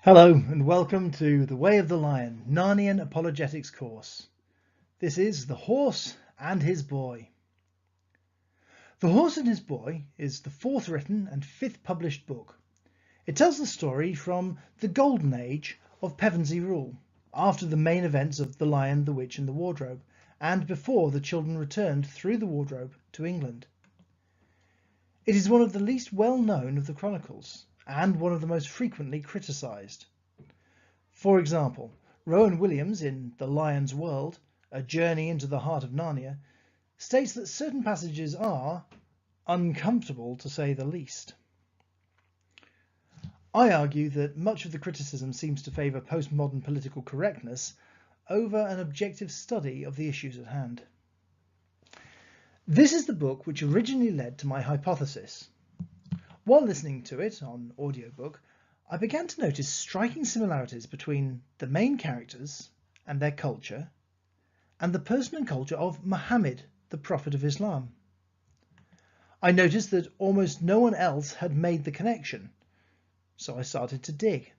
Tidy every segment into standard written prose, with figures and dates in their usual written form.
Hello and welcome to The Way of the Lion Narnian Apologetics course. This is The Horse and His Boy. The Horse and His Boy is the fourth written and fifth published book. It tells the story from the golden age of Pevensey rule, after the main events of The Lion, the Witch and the Wardrobe, and before the children returned through the wardrobe to England. It is one of the least well known of the chronicles, and one of the most frequently criticised. For example, Rowan Williams in The Lion's World, A Journey into the Heart of Narnia, states that certain passages are uncomfortable to say the least. I argue that much of the criticism seems to favour postmodern political correctness over an objective study of the issues at hand. This is the book which originally led to my hypothesis. While listening to it on audiobook, I began to notice striking similarities between the main characters and their culture and the person and culture of Muhammad, the Prophet of Islam. I noticed that almost no one else had made the connection, so I started to dig.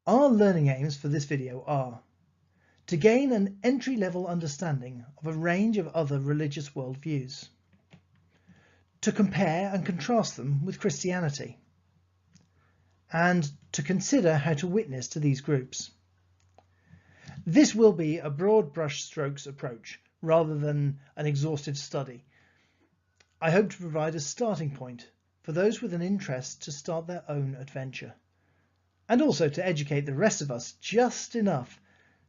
Our learning aims for this video are to gain an entry-level understanding of a range of other religious worldviews, to compare and contrast them with Christianity, and to consider how to witness to these groups. This will be a broad brushstrokes approach rather than an exhaustive study. I hope to provide a starting point for those with an interest to start their own adventure, and also to educate the rest of us just enough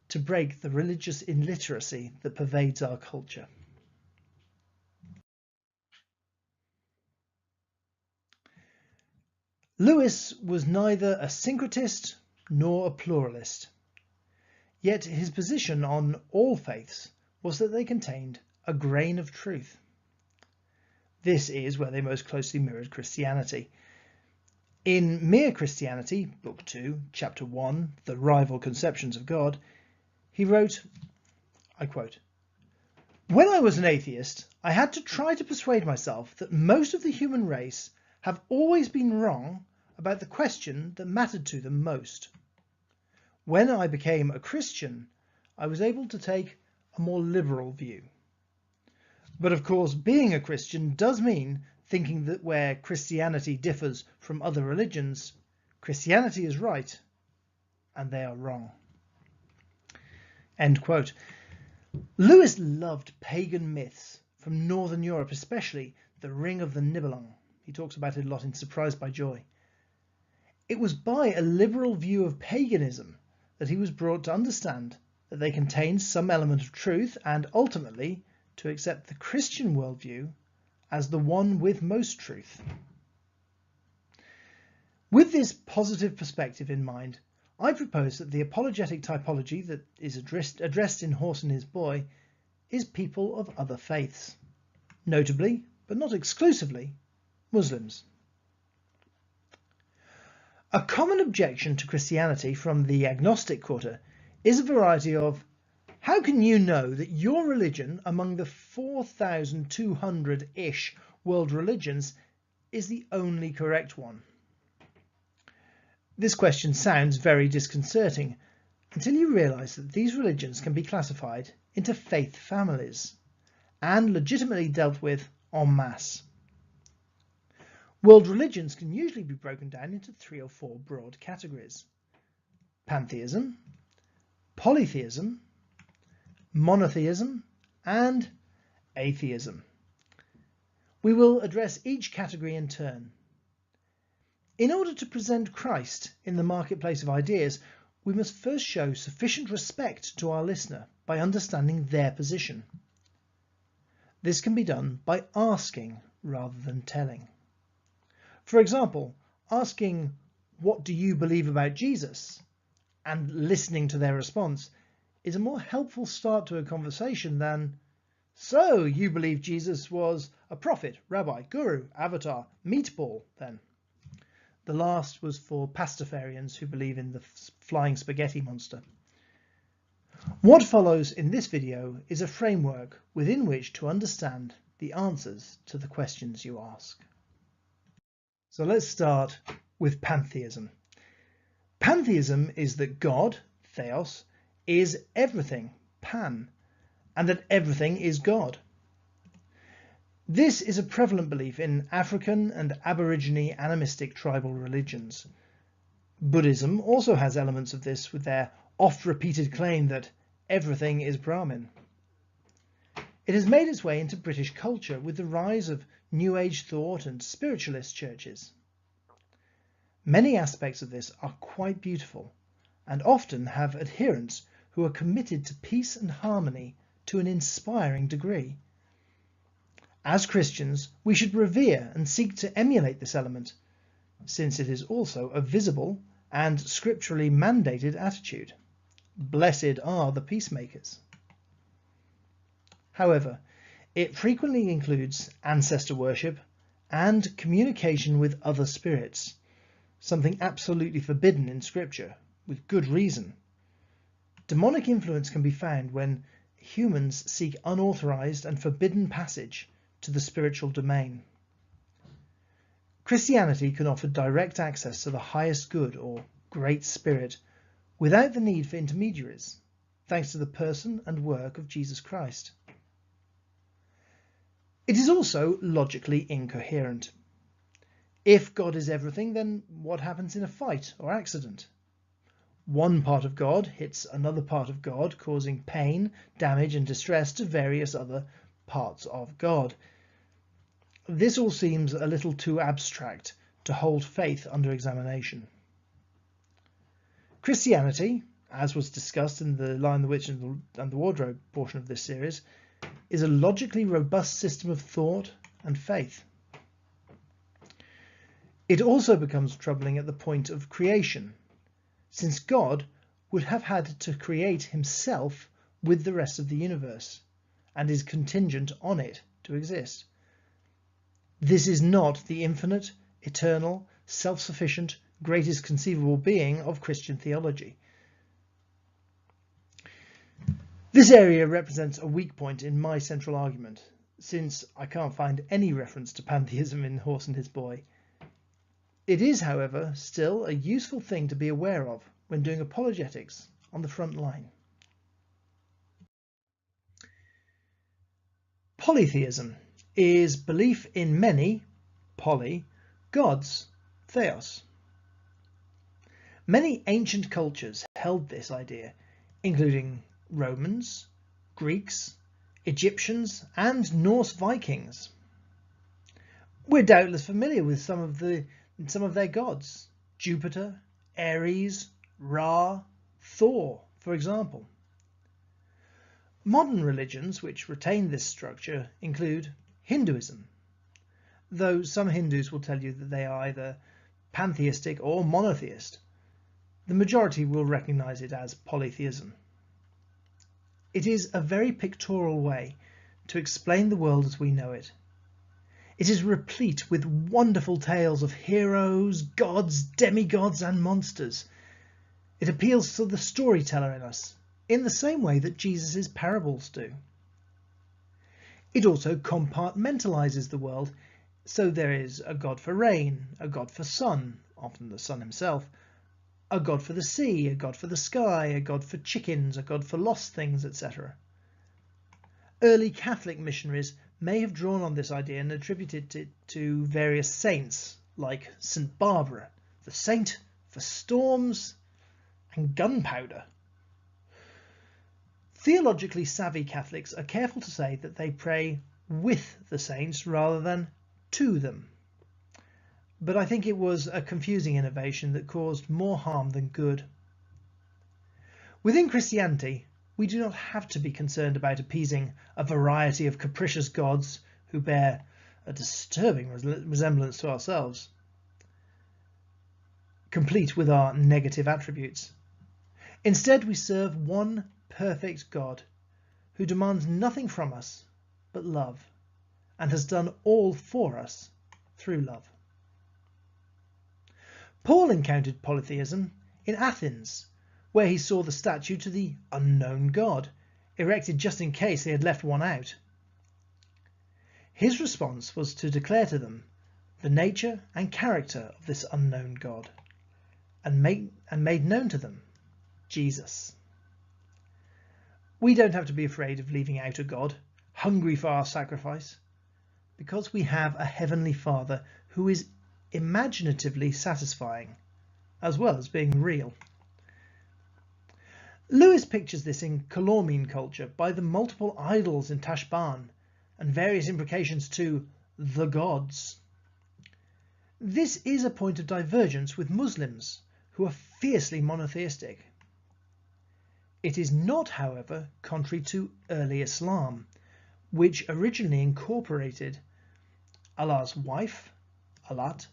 to break the religious illiteracy that pervades our culture. Lewis was neither a syncretist nor a pluralist, yet his position on all faiths was that they contained a grain of truth. This is where they most closely mirrored Christianity. In Mere Christianity, Book 2, Chapter 1, The Rival Conceptions of God, he wrote, I quote, "When I was an atheist, I had to try to persuade myself that most of the human race have always been wrong about the question that mattered to them most. When I became a Christian, I was able to take a more liberal view. But of course, being a Christian does mean thinking that where Christianity differs from other religions, Christianity is right and they are wrong." End quote. Lewis loved pagan myths from Northern Europe, especially the Ring of the Nibelung. He talks about it a lot in Surprised by Joy. It was by a liberal view of paganism that he was brought to understand that they contained some element of truth and ultimately to accept the Christian worldview as the one with most truth. With this positive perspective in mind, I propose that the apologetic typology that is addressed in Horse and His Boy is people of other faiths, notably, but not exclusively, Muslims. A common objection to Christianity from the agnostic quarter is a variety of, how can you know that your religion among the 4,200-ish world religions is the only correct one? This question sounds very disconcerting until you realise that these religions can be classified into faith families and legitimately dealt with en masse. World religions can usually be broken down into 3 or 4 broad categories: pantheism, polytheism, monotheism, and atheism. We will address each category in turn. In order to present Christ in the marketplace of ideas, we must first show sufficient respect to our listener by understanding their position. This can be done by asking rather than telling. For example, asking, "What do you believe about Jesus?" and listening to their response is a more helpful start to a conversation than, "So you believe Jesus was a prophet, rabbi, guru, avatar, meatball, then?" The last was for pastafarians who believe in the flying spaghetti monster. What follows in this video is a framework within which to understand the answers to the questions you ask. So let's start with pantheism. Pantheism is that God, theos, is everything, pan, and that everything is God. This is a prevalent belief in African and Aborigine animistic tribal religions. Buddhism also has elements of this with their oft-repeated claim that everything is Brahmin. It has made its way into British culture with the rise of New Age thought and spiritualist churches. Many aspects of this are quite beautiful and often have adherents who are committed to peace and harmony to an inspiring degree. As Christians, we should revere and seek to emulate this element, since it is also a visible and scripturally mandated attitude. Blessed are the peacemakers. However, it frequently includes ancestor worship and communication with other spirits, something absolutely forbidden in Scripture, with good reason. Demonic influence can be found when humans seek unauthorized and forbidden passage to the spiritual domain. Christianity can offer direct access to the highest good or Great Spirit without the need for intermediaries, thanks to the person and work of Jesus Christ. It is also logically incoherent. If God is everything, then what happens in a fight or accident? One part of God hits another part of God, causing pain, damage and distress to various other parts of God. This all seems a little too abstract to hold faith under examination. Christianity, as was discussed in the Lion, the Witch and the Wardrobe portion of this series, is a logically robust system of thought and faith. It also becomes troubling at the point of creation, since God would have had to create himself with the rest of the universe, and is contingent on it to exist. This is not the infinite, eternal, self-sufficient, greatest conceivable being of Christian theology. This area represents a weak point in my central argument, since I can't find any reference to pantheism in Horse and His Boy. It is, however, still a useful thing to be aware of when doing apologetics on the front line. Polytheism is belief in many, gods, theos. Many ancient cultures held this idea, including Romans, Greeks, Egyptians, and Norse Vikings. We're doubtless familiar with some of their gods: Jupiter, Ares, Ra, Thor, for example. Modern religions which retain this structure include Hinduism, though some Hindus will tell you that they are either pantheistic or monotheist. The majority will recognize it as polytheism. It is a very pictorial way to explain the world as we know it. It is replete with wonderful tales of heroes, gods, demigods, and monsters. It appeals to the storyteller in us, in the same way that Jesus' parables do. It also compartmentalizes the world, so there is a god for rain, a god for sun, often the sun himself, a god for the sea, a god for the sky, a god for chickens, a god for lost things, etc. Early Catholic missionaries may have drawn on this idea and attributed it to various saints, like St. Barbara, the saint for storms and gunpowder. Theologically savvy Catholics are careful to say that they pray with the saints rather than to them. But I think it was a confusing innovation that caused more harm than good. Within Christianity, we do not have to be concerned about appeasing a variety of capricious gods who bear a disturbing resemblance to ourselves, complete with our negative attributes. Instead, we serve one perfect God who demands nothing from us but love, and has done all for us through love. Paul encountered polytheism in Athens, where he saw the statue to the unknown god, erected just in case they had left one out. His response was to declare to them the nature and character of this unknown God, and made known to them Jesus. We don't have to be afraid of leaving out a God, hungry for our sacrifice, because we have a Heavenly Father who is imaginatively satisfying, as well as being real. Lewis pictures this in Calormene culture by the multiple idols in Tashbaan and various implications to the gods. This is a point of divergence with Muslims, who are fiercely monotheistic. It is not, however, contrary to early Islam, which originally incorporated Allah's wife, Alat,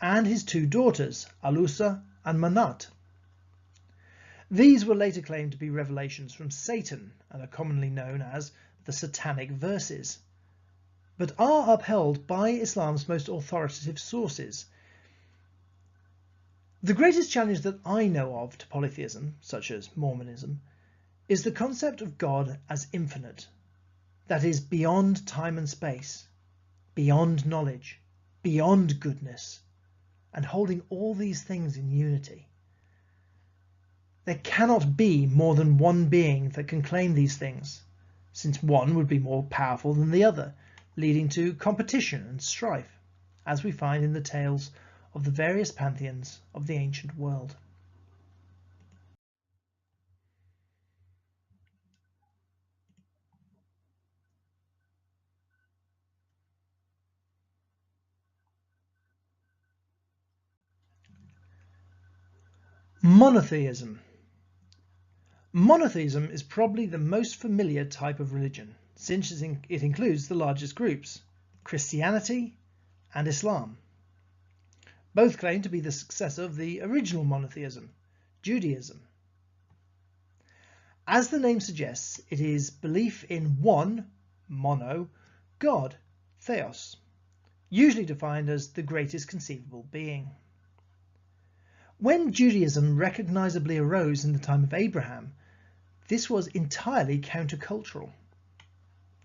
and his two daughters, Alusa and Manat. These were later claimed to be revelations from Satan and are commonly known as the Satanic Verses, but are upheld by Islam's most authoritative sources. The greatest challenge that I know of to polytheism, such as Mormonism, is the concept of God as infinite, that is, beyond time and space, beyond knowledge, beyond goodness, and holding all these things in unity. There cannot be more than one being that can claim these things, since one would be more powerful than the other, leading to competition and strife, as we find in the tales of the various pantheons of the ancient world. Monotheism. Monotheism is probably the most familiar type of religion, since it includes the largest groups, Christianity and Islam. Both claim to be the successor of the original monotheism, Judaism. As the name suggests, it is belief in one, mono, God, theos, usually defined as the greatest conceivable being. When Judaism recognizably arose in the time of Abraham, this was entirely countercultural.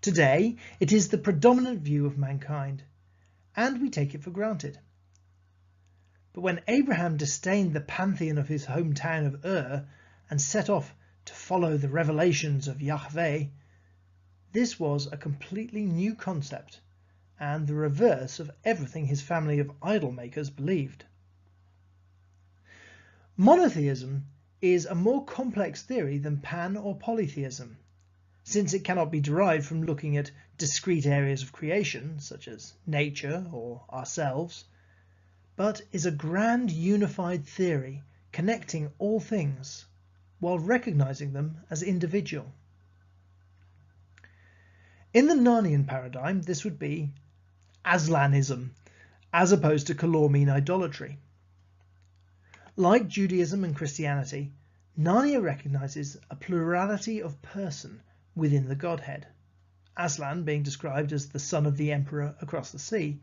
Today, it is the predominant view of mankind, and we take it for granted. But when Abraham disdained the pantheon of his hometown of Ur and set off to follow the revelations of Yahweh, this was a completely new concept and the reverse of everything his family of idol makers believed. Monotheism is a more complex theory than pan or polytheism, since it cannot be derived from looking at discrete areas of creation, such as nature or ourselves, but is a grand unified theory connecting all things while recognizing them as individual. In the Narnian paradigm, this would be Aslanism, as opposed to Calormene idolatry. Like Judaism and Christianity, Narnia recognizes a plurality of person within the Godhead, Aslan being described as the son of the emperor across the sea.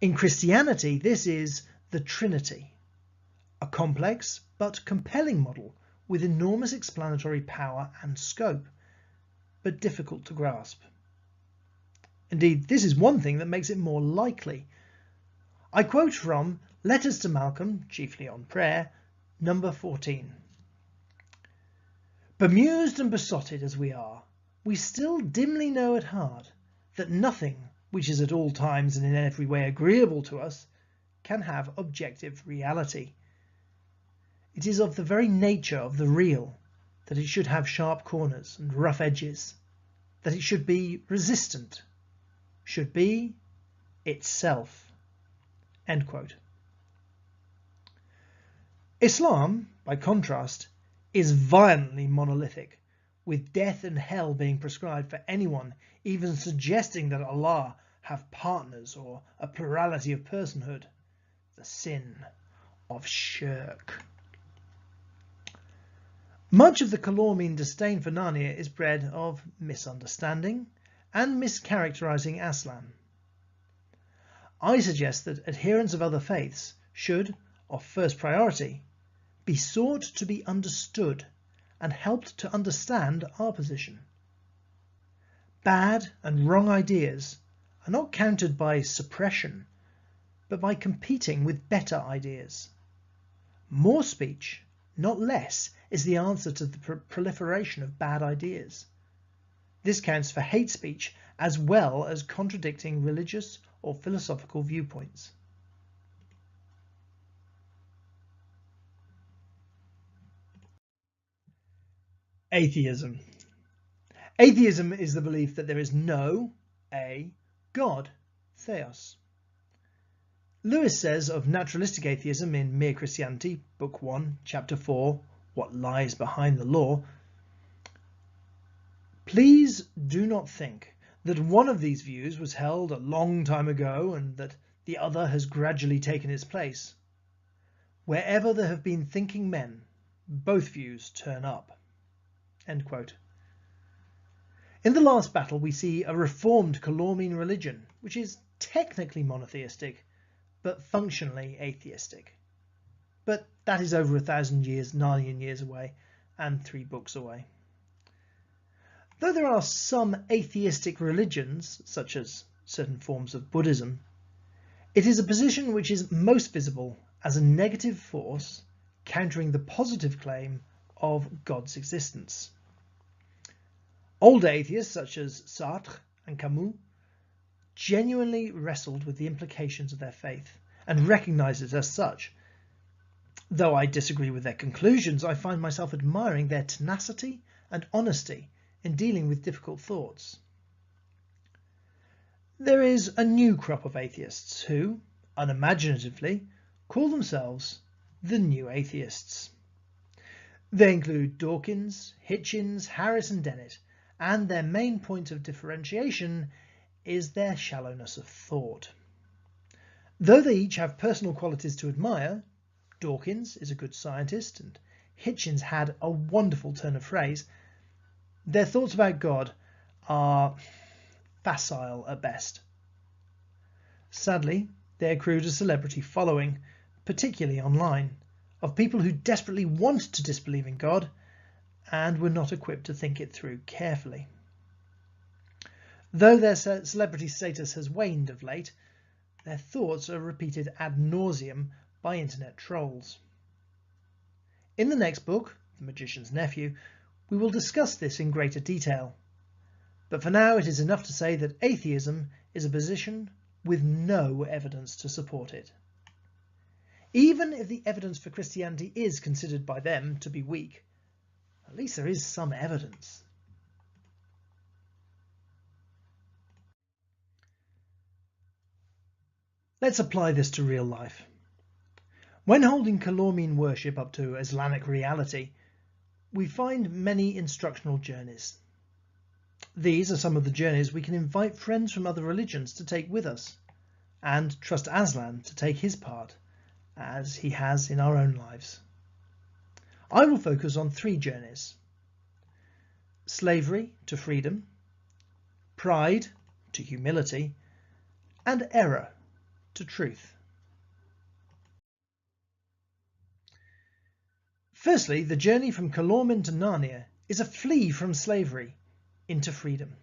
In Christianity, this is the Trinity, a complex but compelling model with enormous explanatory power and scope, but difficult to grasp. Indeed, this is one thing that makes it more likely. I quote from Letters to Malcolm, chiefly on prayer, number 14. Bemused and besotted as we are, we still dimly know at heart that nothing which is at all times and in every way agreeable to us can have objective reality. It is of the very nature of the real that it should have sharp corners and rough edges, that it should be resistant, should be itself. End quote. Islam, by contrast, is violently monolithic, with death and hell being prescribed for anyone even suggesting that Allah have partners or a plurality of personhood, the sin of shirk. Much of the Calormene disdain for Narnia is bred of misunderstanding and mischaracterizing Aslan. I suggest that adherents of other faiths should, of first priority, be sought to be understood and helped to understand our position. Bad and wrong ideas are not countered by suppression, but by competing with better ideas. More speech, not less, is the answer to the proliferation of bad ideas. This counts for hate speech as well as contradicting religious or philosophical viewpoints. Atheism. Atheism is the belief that there is no God, theos. Lewis says of naturalistic atheism in Mere Christianity, Book 1, Chapter 4, What Lies Behind the Law, please do not think that one of these views was held a long time ago and that the other has gradually taken its place. Wherever there have been thinking men, both views turn up. End quote. In The Last Battle we see a reformed Calormene religion, which is technically monotheistic, but functionally atheistic. But that is over 1,000 years, Narnian years away, and 3 books away. Though there are some atheistic religions, such as certain forms of Buddhism, it is a position which is most visible as a negative force countering the positive claim of God's existence. Older atheists, such as Sartre and Camus, genuinely wrestled with the implications of their faith and recognized it as such. Though I disagree with their conclusions, I find myself admiring their tenacity and honesty in dealing with difficult thoughts. There is a new crop of atheists who, unimaginatively, call themselves the New Atheists. They include Dawkins, Hitchens, Harris and Dennett, and their main point of differentiation is their shallowness of thought. Though they each have personal qualities to admire, Dawkins is a good scientist and Hitchens had a wonderful turn of phrase, their thoughts about God are facile at best. Sadly, they accrued a celebrity following, particularly online, of people who desperately want to disbelieve in God and were not equipped to think it through carefully. Though their celebrity status has waned of late, their thoughts are repeated ad nauseum by internet trolls. In the next book, The Magician's Nephew, we will discuss this in greater detail. But for now it is enough to say that atheism is a position with no evidence to support it. Even if the evidence for Christianity is considered by them to be weak, at least there is some evidence. Let's apply this to real life. When holding Calormene worship up to Islamic reality, we find many instructional journeys. These are some of the journeys we can invite friends from other religions to take with us, and trust Aslan to take his part, as he has in our own lives. I will focus on 3 journeys: slavery to freedom, pride to humility, and error to truth. Firstly, the journey from Calormene to Narnia is a flee from slavery into freedom.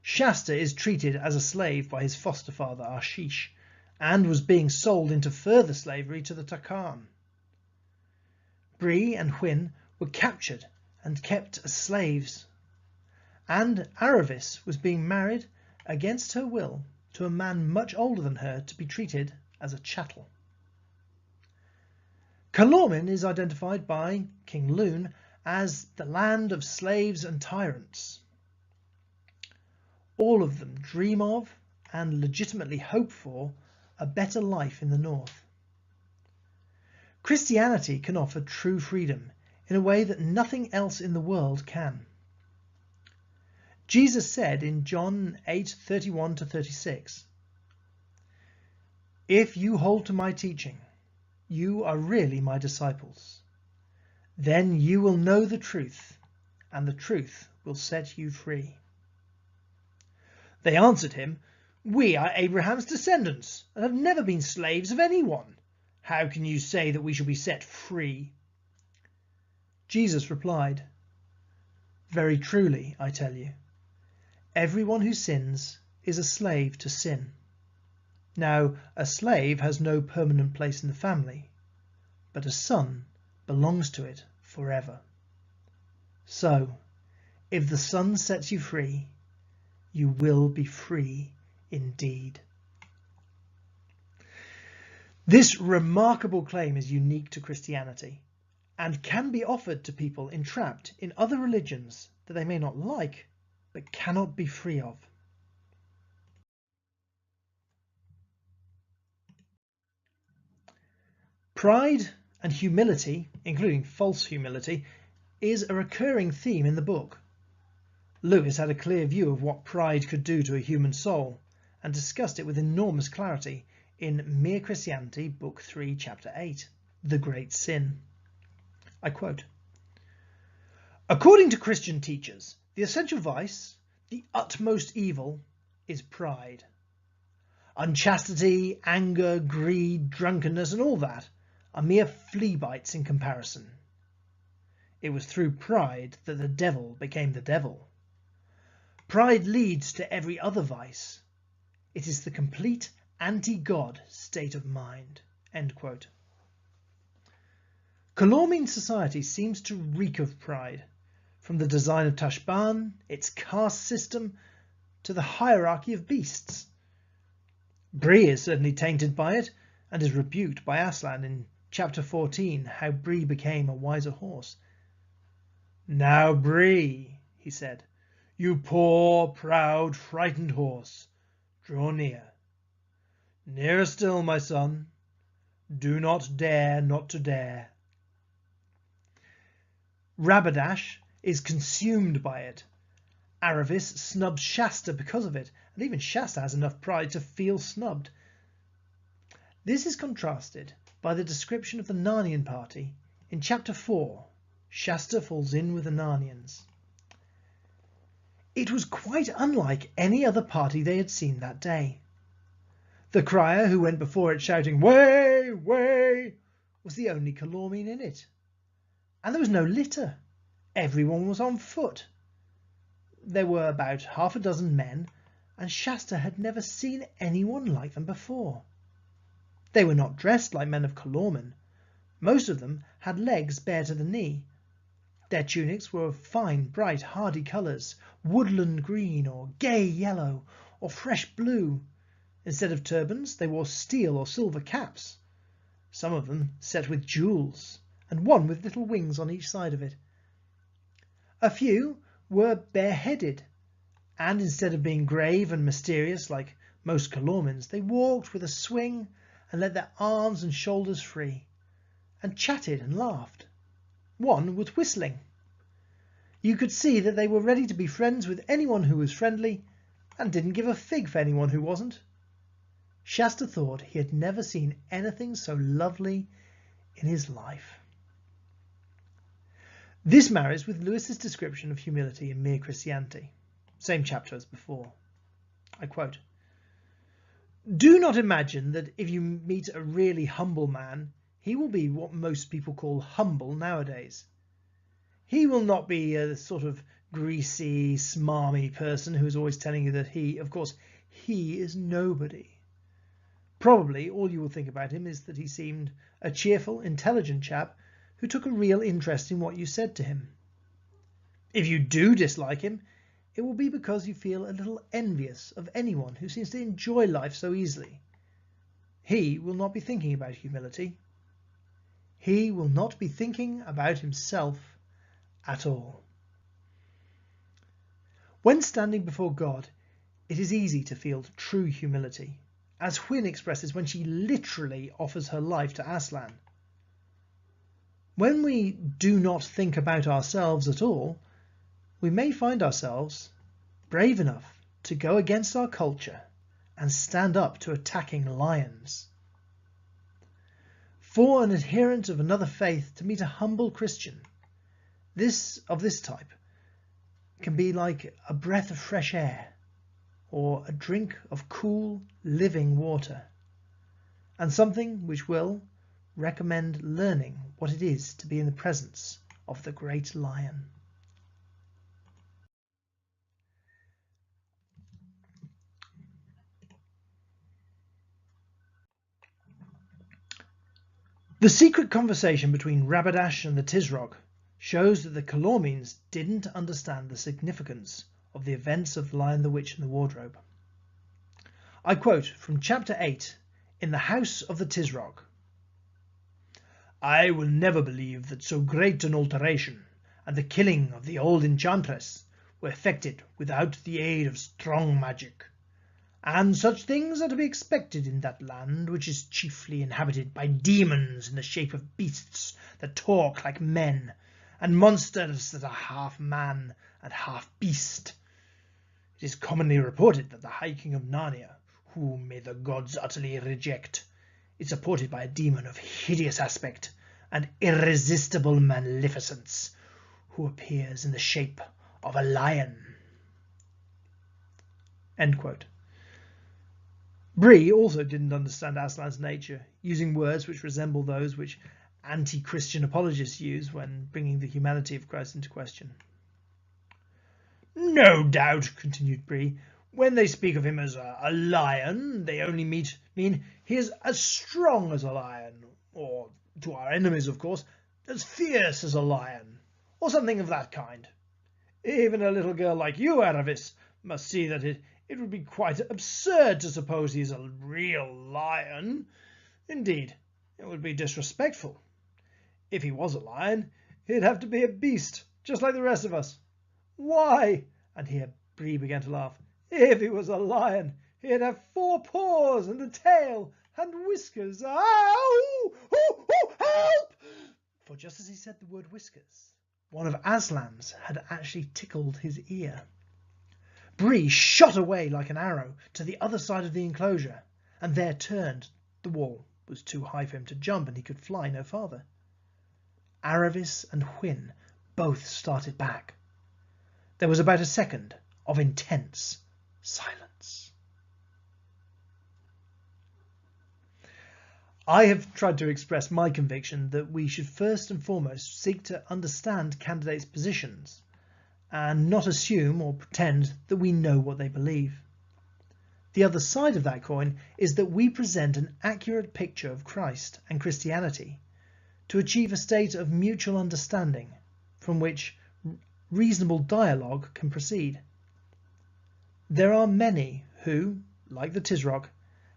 Shasta is treated as a slave by his foster father Ashish and was being sold into further slavery to the Takan. Bree and Hwin were captured and kept as slaves, and Aravis was being married against her will to a man much older than her to be treated as a chattel. Calormene is identified by King Lune as the land of slaves and tyrants. All of them dream of and legitimately hope for a better life in the north. Christianity can offer true freedom in a way that nothing else in the world can. Jesus said in John 8:31-36, "If you hold to my teaching, you are really my disciples. Then you will know the truth, and the truth will set you free." They answered him, "We are Abraham's descendants and have never been slaves of anyone. How can you say that we shall be set free?" Jesus replied, "Very truly, I tell you, everyone who sins is a slave to sin. Now, a slave has no permanent place in the family, but a son belongs to it forever. So, if the Son sets you free, you will be free indeed. This remarkable claim is unique to Christianity and can be offered to people entrapped in other religions that they may not like but cannot be free of. Pride and humility, including false humility, is a recurring theme in the book. Lewis had a clear view of what pride could do to a human soul and discussed it with enormous clarity in Mere Christianity, Book 3, Chapter 8, The Great Sin. I quote, "According to Christian teachers, the essential vice, the utmost evil, is pride. Unchastity, anger, greed, drunkenness, and all that are mere flea bites in comparison. It was through pride that the devil became the devil. Pride leads to every other vice. It is the complete anti-God state of mind." End quote. Calormene society seems to reek of pride, from the design of Tashbaan, its caste system, to the hierarchy of beasts. Bree is certainly tainted by it, and is rebuked by Aslan in chapter 14, how Bree became a wiser horse. "Now, Bree," he said, "you poor, proud, frightened horse, draw near. Nearer still, my son. Do not dare not to dare." Rabadash is consumed by it. Aravis snubs Shasta because of it, and even Shasta has enough pride to feel snubbed. This is contrasted by the description of the Narnian party in chapter 4. Shasta falls in with the Narnians. It was quite unlike any other party they had seen that day. The crier who went before it shouting, "Way, way," was the only Calormene in it. And there was no litter. Everyone was on foot. There were about half a dozen men, and Shasta had never seen anyone like them before. They were not dressed like men of Calormen. Most of them had legs bare to the knee. Their tunics were of fine, bright, hardy colours, woodland green, or gay yellow, or fresh blue. Instead of turbans, they wore steel or silver caps, some of them set with jewels, and one with little wings on each side of it. A few were bareheaded, and instead of being grave and mysterious like most Calormens, they walked with a swing and let their arms and shoulders free, and chatted and laughed. One was whistling. You could see that they were ready to be friends with anyone who was friendly, and didn't give a fig for anyone who wasn't. Shasta thought he had never seen anything so lovely in his life. This marries with Lewis's description of humility in Mere Christianity, same chapter as before. I quote, "Do not imagine that if you meet a really humble man, he will be what most people call humble nowadays. He will not be a sort of greasy, smarmy person who is always telling you that he is nobody. Probably all you will think about him is that he seemed a cheerful, intelligent chap who took a real interest in what you said to him. If you do dislike him, it will be because you feel a little envious of anyone who seems to enjoy life so easily. He will not be thinking about humility. He will not be thinking about himself at all." When standing before God, it is easy to feel true humility, as Hwin expresses when she literally offers her life to Aslan. When we do not think about ourselves at all, we may find ourselves brave enough to go against our culture and stand up to attacking lions. For an adherent of another faith to meet a humble Christian, this type can be like a breath of fresh air or a drink of cool, living water, and something which will recommend learning what it is to be in the presence of the great lion. The secret conversation between Rabadash and the Tisrog shows that the Calormenes didn't understand the significance of the events of Lion the Witch and the Wardrobe. I quote from chapter 8 in the House of the Tisrog. "I will never believe that so great an alteration and the killing of the old enchantress were effected without the aid of strong magic. And such things are to be expected in that land which is chiefly inhabited by demons in the shape of beasts that talk like men, and monsters that are half man and half beast. It is commonly reported that the High King of Narnia, whom may the gods utterly reject, is supported by a demon of hideous aspect and irresistible magnificence, who appears in the shape of a lion." End quote. Bree also didn't understand Aslan's nature, using words which resemble those which anti-Christian apologists use when bringing the humanity of Christ into question. "No doubt," continued Bree, "when they speak of him as a lion, they only mean he is as strong as a lion, or, to our enemies, of course, as fierce as a lion, or something of that kind. Even a little girl like you, Aravis, must see that it would be quite absurd to suppose he is a real lion. Indeed, it would be disrespectful. If he was a lion, he'd have to be a beast, just like the rest of us. Why," and here Bree began to laugh, "if he was a lion, he'd have 4 paws and a tail and whiskers. Ow! Ooh, ooh, help!" For just as he said the word whiskers, one of Aslan's had actually tickled his ear. Bree shot away like an arrow to the other side of the enclosure, and there turned. The wall was too high for him to jump, and he could fly no farther. Aravis and Hwyn both started back. There was about a second of intense silence. I have tried to express my conviction that we should first and foremost seek to understand candidates' positions and not assume or pretend that we know what they believe. The other side of that coin is that we present an accurate picture of Christ and Christianity to achieve a state of mutual understanding from which reasonable dialogue can proceed. There are many who, like the Tisrog,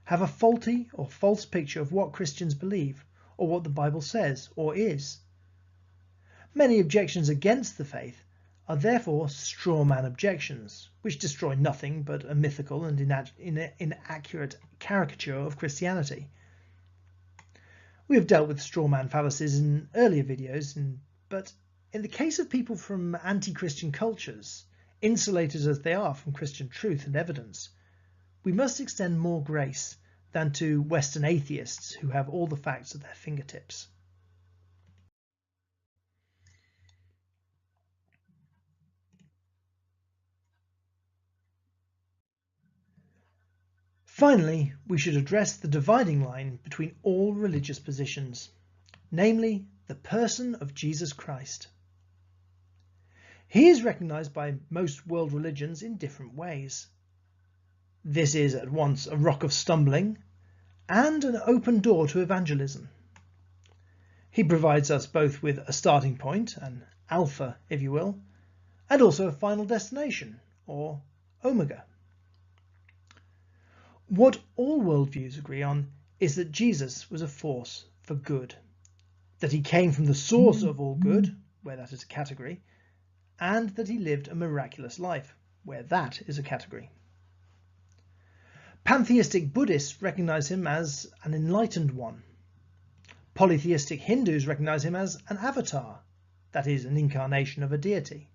have a faulty or false picture of what Christians believe or what the Bible says or is. Many objections against the faith are therefore straw man objections, which destroy nothing but a mythical and inaccurate caricature of Christianity. We have dealt with straw man fallacies in earlier videos, but in the case of people from anti-Christian cultures, insulated as they are from Christian truth and evidence, we must extend more grace than to Western atheists who have all the facts at their fingertips. Finally, we should address the dividing line between all religious positions, namely the person of Jesus Christ. He is recognized by most world religions in different ways. This is at once a rock of stumbling and an open door to evangelism. He provides us both with a starting point, an alpha if you will, and also a final destination, or omega. What all worldviews agree on is that Jesus was a force for good, that he came from the source of all good, where that is a category, and that he lived a miraculous life, where that is a category. Pantheistic Buddhists recognize him as an enlightened one. Polytheistic Hindus recognize him as an avatar, that is, an incarnation of a deity.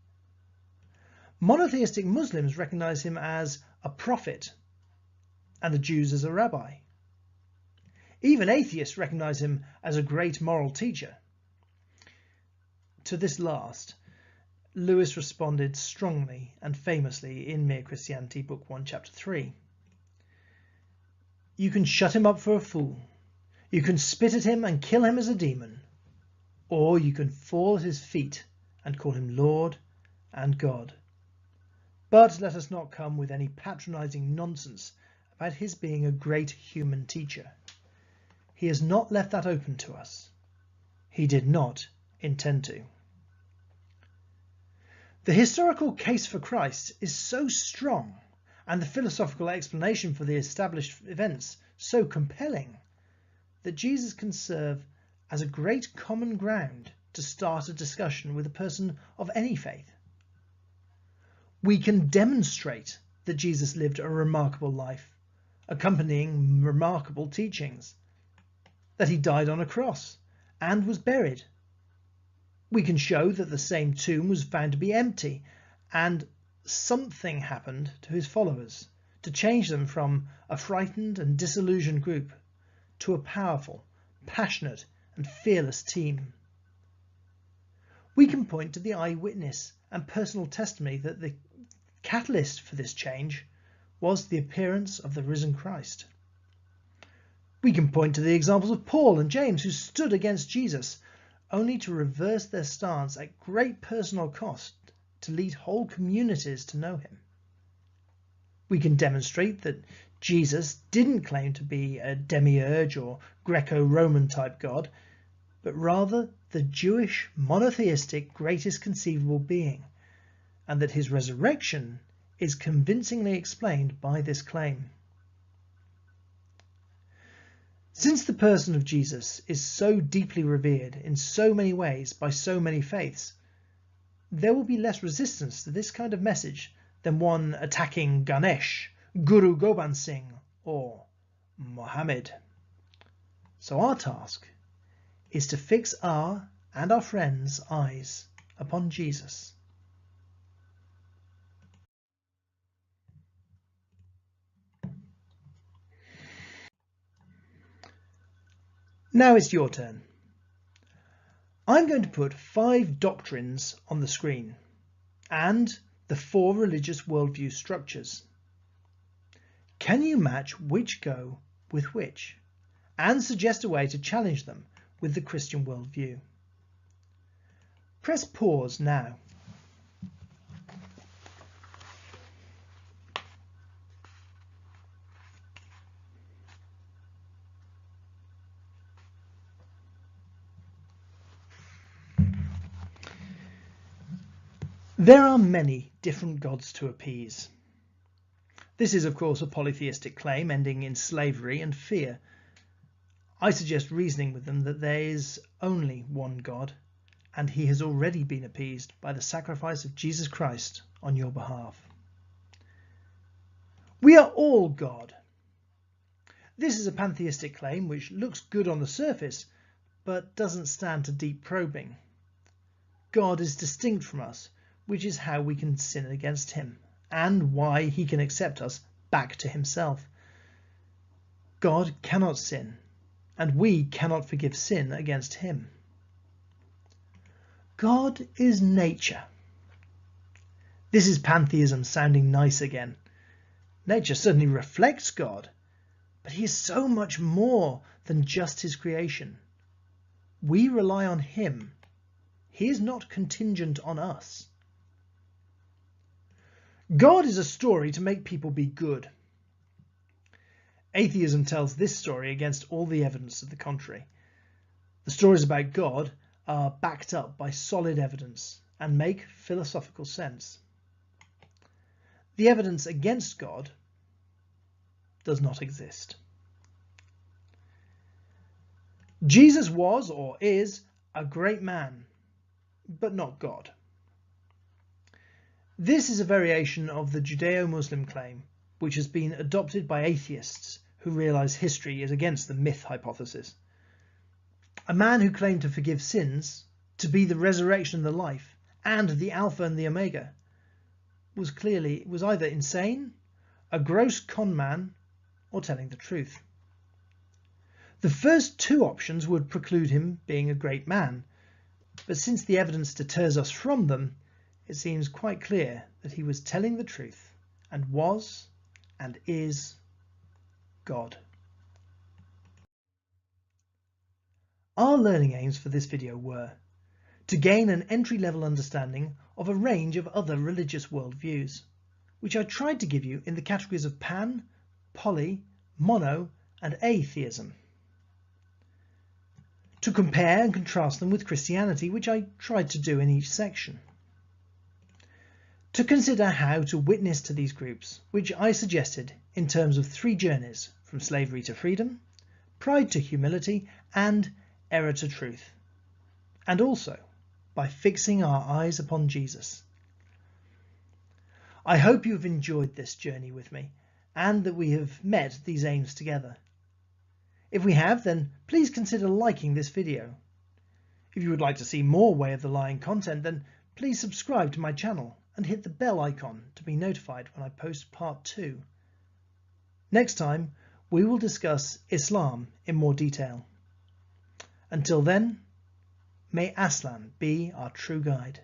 Monotheistic Muslims recognize him as a prophet, and the Jews as a rabbi. Even atheists recognize him as a great moral teacher. To this last, Lewis responded strongly and famously in Mere Christianity, Book 1, Chapter 3. You can shut him up for a fool, you can spit at him and kill him as a demon, or you can fall at his feet and call him Lord and God. But let us not come with any patronizing nonsense about his being a great human teacher. He has not left that open to us, he did not intend to. The historical case for Christ is so strong, and the philosophical explanation for the established events so compelling, that Jesus can serve as a great common ground to start a discussion with a person of any faith. We can demonstrate that Jesus lived a remarkable life, accompanying remarkable teachings, that he died on a cross and was buried. We can show that the same tomb was found to be empty, and something happened to his followers to change them from a frightened and disillusioned group to a powerful, passionate and fearless team. We can point to the eyewitness and personal testimony that the catalyst for this change was the appearance of the risen Christ. We can point to the examples of Paul and James, who stood against Jesus, only to reverse their stance at great personal cost to lead whole communities to know him. We can demonstrate that Jesus didn't claim to be a demiurge or Greco-Roman type God, but rather the Jewish monotheistic greatest conceivable being, and that his resurrection is convincingly explained by this claim. Since the person of Jesus is so deeply revered in so many ways by so many faiths, there will be less resistance to this kind of message than one attacking Ganesh, Guru Gobind Singh, or Mohammed. So our task is to fix our and our friends' eyes upon Jesus. Now it's your turn. I'm going to put 5 doctrines on the screen and the 4 religious worldview structures. Can you match which go with which, and suggest a way to challenge them with the Christian worldview? Press pause now. There are many different gods to appease. This is, of course, a polytheistic claim ending in slavery and fear. I suggest reasoning with them that there is only one God, and he has already been appeased by the sacrifice of Jesus Christ on your behalf. We are all God. This is a pantheistic claim which looks good on the surface, but doesn't stand to deep probing. God is distinct from us, which is how we can sin against him, and why he can accept us back to himself. God cannot sin, and we cannot forgive sin against him. God is nature. This is pantheism sounding nice again. Nature certainly reflects God, but he is so much more than just his creation. We rely on him. He is not contingent on us. God is a story to make people be good. Atheism tells this story against all the evidence to the contrary. The stories about God are backed up by solid evidence and make philosophical sense. The evidence against God does not exist. Jesus was or is a great man, but not God. This is a variation of the Judeo-Muslim claim, which has been adopted by atheists who realize history is against the myth hypothesis. A man who claimed to forgive sins, to be the resurrection and the life, and the Alpha and the Omega, was either insane, a gross con man, or telling the truth. The first 2 options would preclude him being a great man, but since the evidence deters us from them, it seems quite clear that he was telling the truth and was and is God. Our learning aims for this video were to gain an entry-level understanding of a range of other religious worldviews, which I tried to give you in the categories of pan, poly, mono, and atheism. to compare and contrast them with Christianity, which I tried to do in each section, to consider how to witness to these groups, which I suggested in terms of 3 journeys: from slavery to freedom, pride to humility, and error to truth, and also by fixing our eyes upon Jesus. I hope you have enjoyed this journey with me and that we have met these aims together. If we have, then please consider liking this video. If you would like to see more Way of the Lion content, then please subscribe to my channel and hit the bell icon to be notified when I post part 2. Next time, we will discuss Islam in more detail. Until then, may Aslan be our true guide.